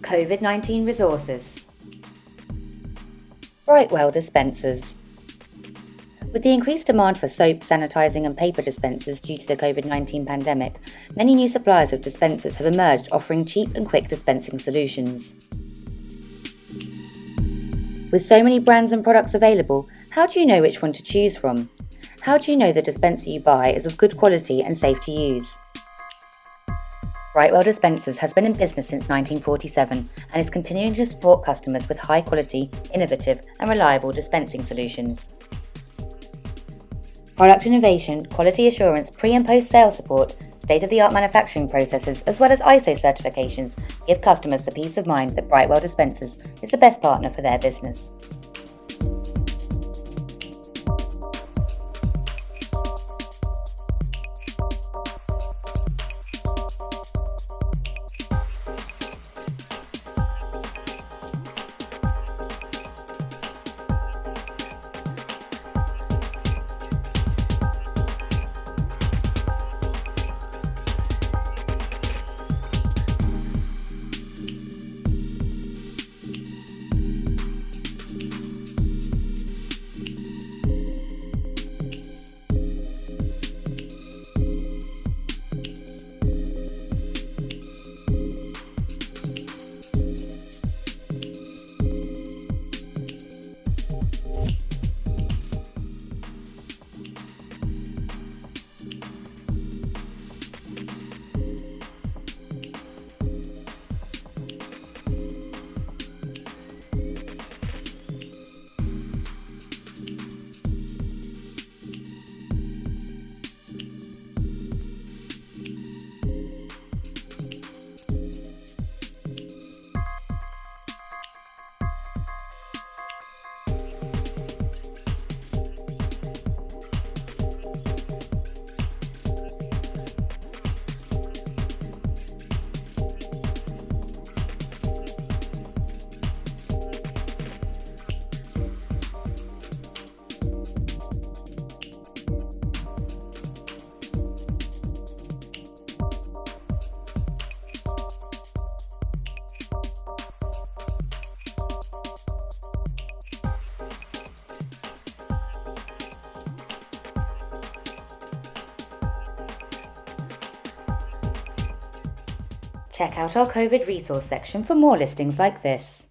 COVID-19 resources. Brightwell Dispensers. With the increased demand for soap, sanitising and paper dispensers due to the COVID-19 pandemic, many new suppliers of dispensers have emerged offering cheap and quick dispensing solutions. With so many brands and products available, how do you know which one to choose from? How do you know the dispenser you buy is of good quality and safe to use? Brightwell Dispensers has been in business since 1947 and is continuing to support customers with high quality, innovative and reliable dispensing solutions. Product innovation, quality assurance, pre- and post-sale support, state-of-the-art manufacturing processes as well as ISO certifications give customers the peace of mind that Brightwell Dispensers is the best partner for their business. Check out our COVID resource section for more listings like this.